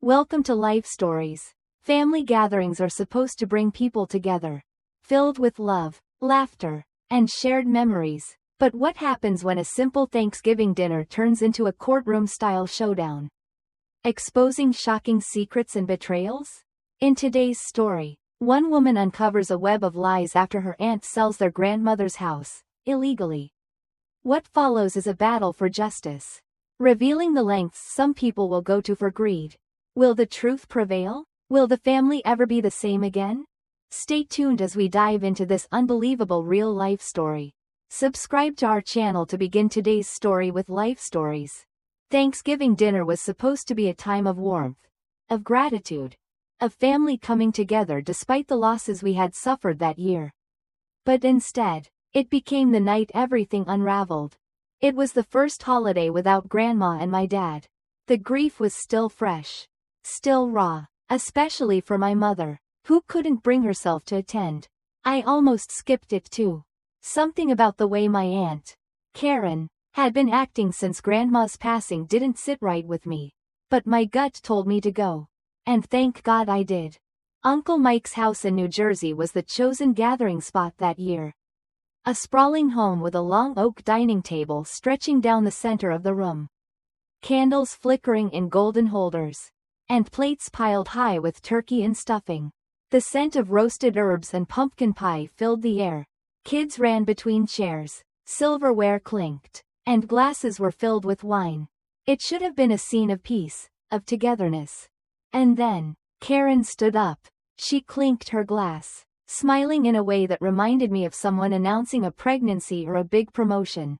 Welcome to Life Stories. Family gatherings are supposed to bring people together, filled with love, laughter, and shared memories. But what happens when a simple Thanksgiving dinner turns into a courtroom-style showdown? Exposing shocking secrets and betrayals? In today's story, one woman uncovers a web of lies after her aunt sells their grandmother's house, illegally. What follows is a battle for justice, revealing the lengths some people will go to for greed. Will the truth prevail? Will the family ever be the same again? Stay tuned as we dive into this unbelievable real-life story. Subscribe to our channel to begin today's story with Life Stories. Thanksgiving dinner was supposed to be a time of warmth, of gratitude, of family coming together despite the losses we had suffered that year. But instead, it became the night everything unraveled. It was the first holiday without Grandma and my dad. The grief was still fresh, still raw, especially for my mother, who couldn't bring herself to attend. I almost skipped it too. Something about the way my aunt, Karen, had been acting since Grandma's passing didn't sit right with me. But my gut told me to go. And thank God I did. Uncle Mike's house in New Jersey was the chosen gathering spot that year. A sprawling home with a long oak dining table stretching down the center of the room. Candles flickering in golden holders. And plates piled high with turkey and stuffing. The scent of roasted herbs and pumpkin pie filled the air. Kids ran between chairs, silverware clinked, and glasses were filled with wine. It should have been a scene of peace, of togetherness. And then, Karen stood up. She clinked her glass, smiling in a way that reminded me of someone announcing a pregnancy or a big promotion.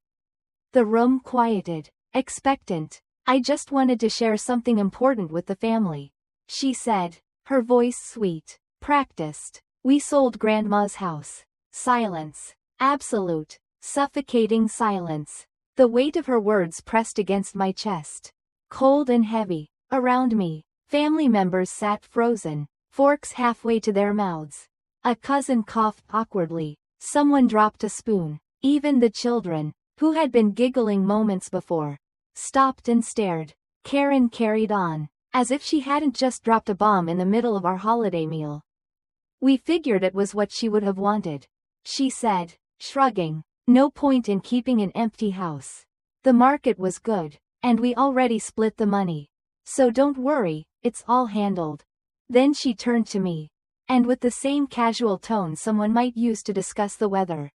The room quieted, expectant. I just wanted to share something important with the family, she said, her voice sweet, practiced. We sold Grandma's house. Silence. Absolute, suffocating silence. The weight of her words pressed against my chest. Cold and heavy. Around me, family members sat frozen, forks halfway to their mouths. A cousin coughed awkwardly. Someone dropped a spoon. Even the children, who had been giggling moments before, stopped and stared. Karen carried on, as if she hadn't just dropped a bomb in the middle of our holiday meal. We figured it was what she would have wanted, she said, shrugging. No point in keeping an empty house. The market was good, and we already split the money. So don't worry, it's all handled. Then she turned to me, and with the same casual tone someone might use to discuss the weather,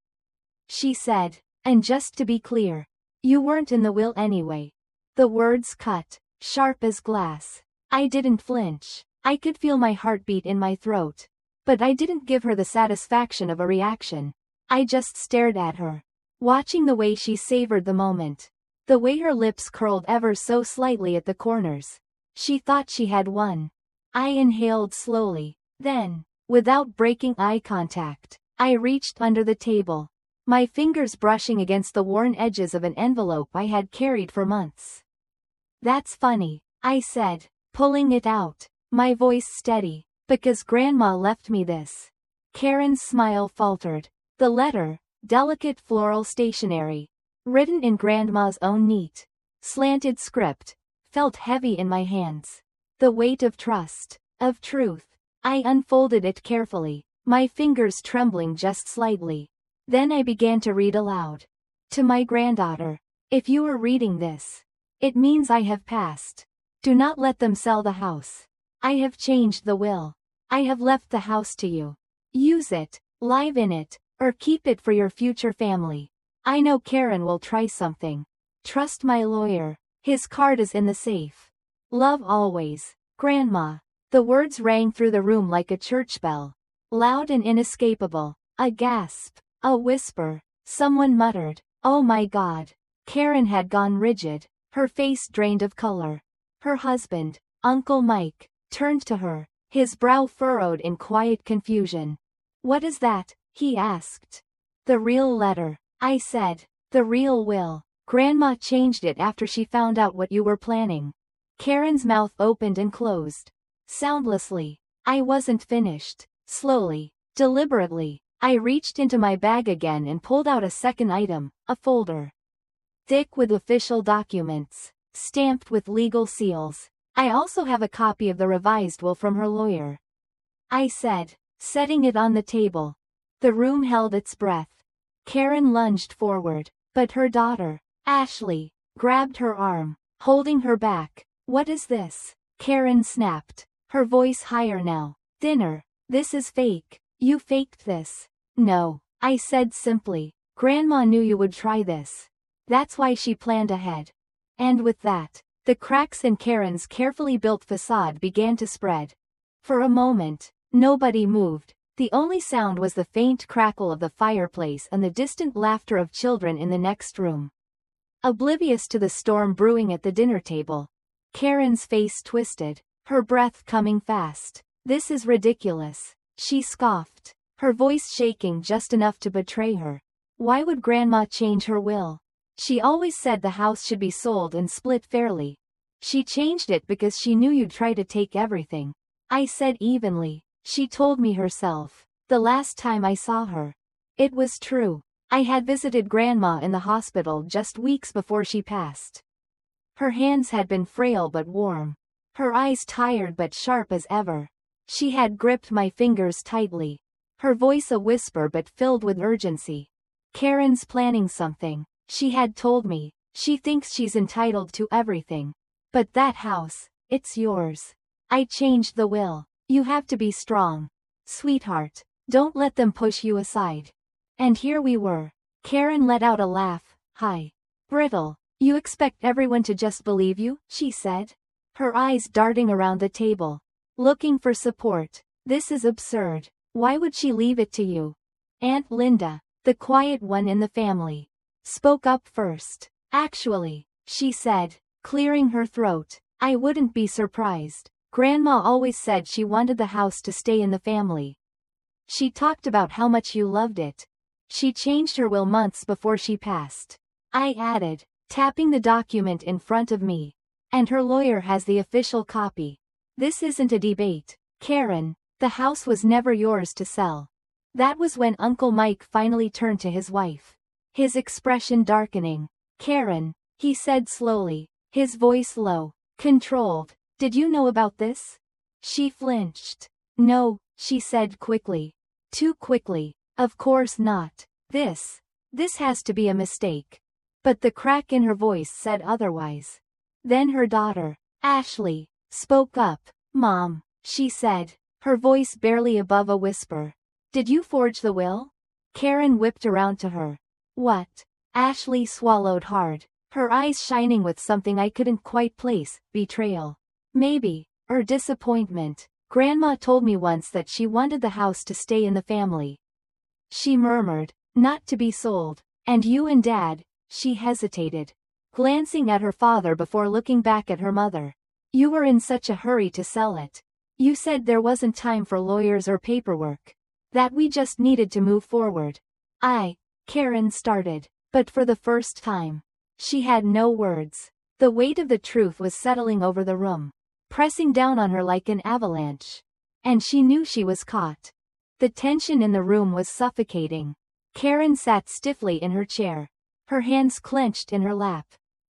she said, and just to be clear, you weren't in the will anyway. The words cut, sharp as glass. I didn't flinch. I could feel my heartbeat in my throat. But I didn't give her the satisfaction of a reaction. I just stared at her, watching the way she savored the moment. The way her lips curled ever so slightly at the corners. She thought she had won. I inhaled slowly. Then, without breaking eye contact, I reached under the table, my fingers brushing against the worn edges of an envelope I had carried for months. That's funny, I said, pulling it out, my voice steady, because Grandma left me this. Karen's smile faltered. The letter, delicate floral stationery, written in Grandma's own neat, slanted script, felt heavy in my hands. The weight of trust, of truth. I unfolded it carefully, my fingers trembling just slightly. Then I began to read aloud. To my granddaughter. If you are reading this, it means I have passed. Do not let them sell the house. I have changed the will. I have left the house to you. Use it, live in it, or keep it for your future family. I know Karen will try something. Trust my lawyer. His card is in the safe. Love always, Grandma. The words rang through the room like a church bell. Loud and inescapable. A gasp. A whisper. Someone muttered, "Oh my God." Karen had gone rigid, her face drained of color. Her husband, Uncle Mike, turned to her, his brow furrowed in quiet confusion. "What is that?" he asked. "The real letter," I said. "The real will. Grandma changed it after she found out what you were planning." Karen's mouth opened and closed, soundlessly. I wasn't finished. Slowly, deliberately, I reached into my bag again and pulled out a second item, a folder. Thick with official documents, stamped with legal seals. I also have a copy of the revised will from her lawyer, I said, setting it on the table. The room held its breath. Karen lunged forward, but her daughter, Ashley, grabbed her arm, holding her back. What is this? Karen snapped, her voice higher now. Dinner. This is fake. You faked this. No, I said simply. Grandma knew you would try this. That's why she planned ahead. And with that, the cracks in Karen's carefully built facade began to spread. For a moment, nobody moved. The only sound was the faint crackle of the fireplace and the distant laughter of children in the next room. Oblivious to the storm brewing at the dinner table, Karen's face twisted, her breath coming fast. This is ridiculous, she scoffed, her voice shaking just enough to betray her. Why would Grandma change her will? She always said the house should be sold and split fairly. She changed it because she knew you'd try to take everything. I said evenly. She told me herself, the last time I saw her. It was true. I had visited Grandma in the hospital just weeks before she passed. Her hands had been frail but warm. Her eyes tired but sharp as ever. She had gripped my fingers tightly. Her voice a whisper but filled with urgency. Karen's planning something, she had told me. She thinks she's entitled to everything. But that house, it's yours. I changed the will. You have to be strong. Sweetheart, don't let them push you aside. And here we were. Karen let out a laugh. Hi. Brittle. You expect everyone to just believe you, she said. Her eyes darting around the table. Looking for support. This is absurd. Why would she leave it to you? Aunt Linda, the quiet one in the family, spoke up first. Actually, she said, clearing her throat, I wouldn't be surprised. Grandma always said she wanted the house to stay in the family. She talked about how much you loved it. She changed her will months before she passed. I added, tapping the document in front of me. And her lawyer has the official copy. This isn't a debate, Karen. The house was never yours to sell. That was when Uncle Mike finally turned to his wife. His expression darkening. Karen, he said slowly, his voice low, controlled. Did you know about this? She flinched. No, she said quickly. Too quickly. Of course not. This has to be a mistake. But the crack in her voice said otherwise. Then her daughter, Ashley, spoke up. Mom, she said, her voice barely above a whisper. Did you forge the will? Karen whipped around to her. What? Ashley swallowed hard, her eyes shining with something I couldn't quite place. Betrayal. Maybe, or disappointment. Grandma told me once that she wanted the house to stay in the family. She murmured, not to be sold. And you and Dad, she hesitated, glancing at her father before looking back at her mother. You were in such a hurry to sell it. You said there wasn't time for lawyers or paperwork. That we just needed to move forward. Karen started, but for the first time, she had no words. The weight of the truth was settling over the room, pressing down on her like an avalanche. And she knew she was caught. The tension in the room was suffocating. Karen sat stiffly in her chair, her hands clenched in her lap.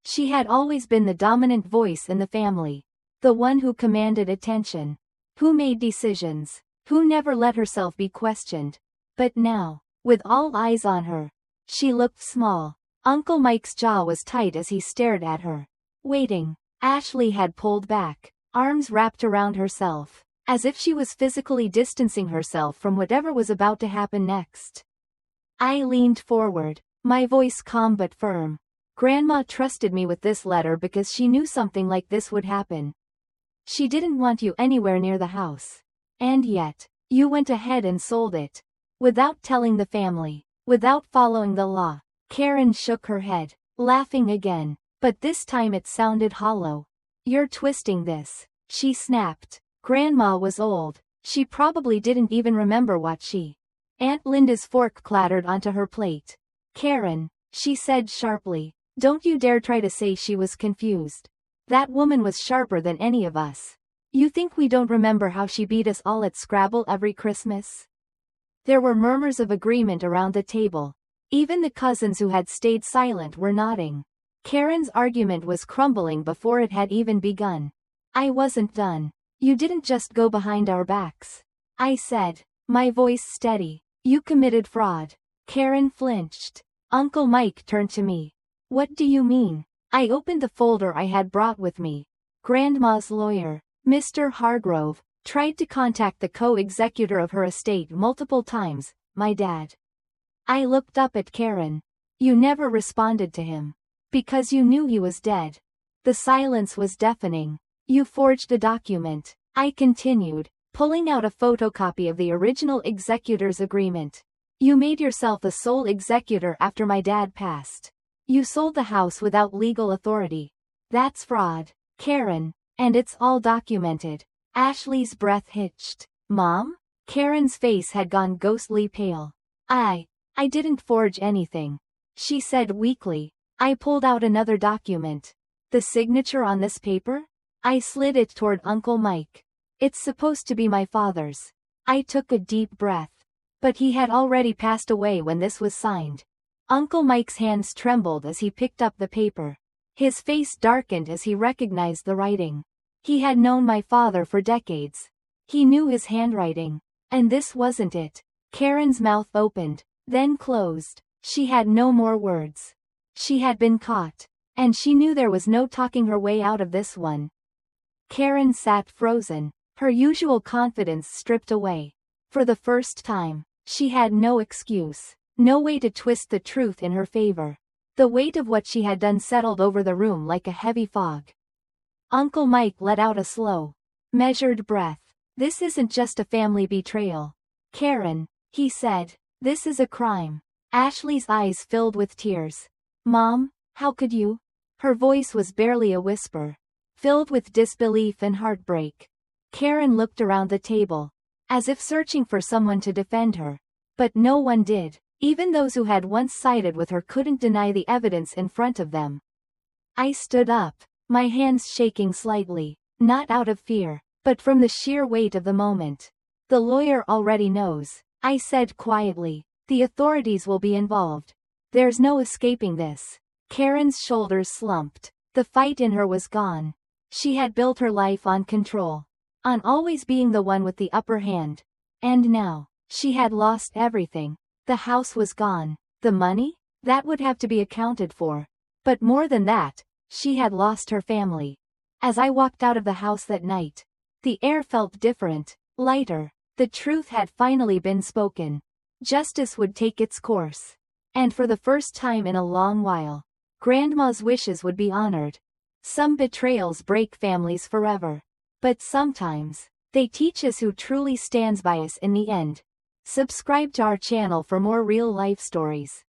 She had always been the dominant voice in the family, the one who commanded attention, who made decisions, who never let herself be questioned. But now, with all eyes on her, she looked small. Uncle Mike's jaw was tight as he stared at her. Waiting, Ashley had pulled back, arms wrapped around herself, as if she was physically distancing herself from whatever was about to happen next. I leaned forward, my voice calm but firm. Grandma trusted me with this letter because she knew something like this would happen. She didn't want you anywhere near the house. And yet, you went ahead and sold it. Without telling the family, without following the law. Karen shook her head, laughing again, but this time it sounded hollow. You're twisting this, she snapped. Grandma was old. She probably didn't even remember what she. Aunt Linda's fork clattered onto her plate. Karen, she said sharply, don't you dare try to say she was confused. That woman was sharper than any of us. You think we don't remember how she beat us all at Scrabble every Christmas? There were murmurs of agreement around the table. Even the cousins who had stayed silent were nodding. Karen's argument was crumbling before it had even begun. I wasn't done. You didn't just go behind our backs. I said, my voice steady. You committed fraud. Karen flinched. Uncle Mike turned to me. What do you mean? I opened the folder I had brought with me. Grandma's lawyer, Mr. Hargrove, tried to contact the co-executor of her estate multiple times, my dad. I looked up at Karen. You never responded to him. Because you knew he was dead. The silence was deafening. You forged a document. I continued, pulling out a photocopy of the original executor's agreement. You made yourself the sole executor after my dad passed. You sold the house without legal authority. That's fraud, Karen, and it's all documented. Ashley's breath hitched. Mom? Karen's face had gone ghostly pale. I didn't forge anything, she said weakly. I pulled out another document. The signature on this paper? I slid it toward Uncle Mike. It's supposed to be my father's. I took a deep breath. But he had already passed away when this was signed. Uncle Mike's hands trembled as he picked up the paper. His face darkened as he recognized the writing. He had known my father for decades. He knew his handwriting. And this wasn't it. Karen's mouth opened, then closed. She had no more words. She had been caught. And she knew there was no talking her way out of this one. Karen sat frozen, her usual confidence stripped away. For the first time, she had no excuse, no way to twist the truth in her favor. The weight of what she had done settled over the room like a heavy fog. Uncle Mike let out a slow, measured breath. This isn't just a family betrayal. Karen, he said, this is a crime. Ashley's eyes filled with tears. Mom, how could you? Her voice was barely a whisper, filled with disbelief and heartbreak. Karen looked around the table, as if searching for someone to defend her. But no one did. Even those who had once sided with her couldn't deny the evidence in front of them. I stood up, my hands shaking slightly, not out of fear, but from the sheer weight of the moment. The lawyer already knows, I said quietly. The authorities will be involved. There's no escaping this. Karen's shoulders slumped. The fight in her was gone. She had built her life on control, on always being the one with the upper hand. And now, she had lost everything. The house was gone. The money? That would have to be accounted for. But more than that, she had lost her family. As I walked out of the house that night, the air felt different, lighter. The truth had finally been spoken. Justice would take its course. And for the first time in a long while, Grandma's wishes would be honored. Some betrayals break families forever. But sometimes, they teach us who truly stands by us in the end. Subscribe to our channel for more real-life stories.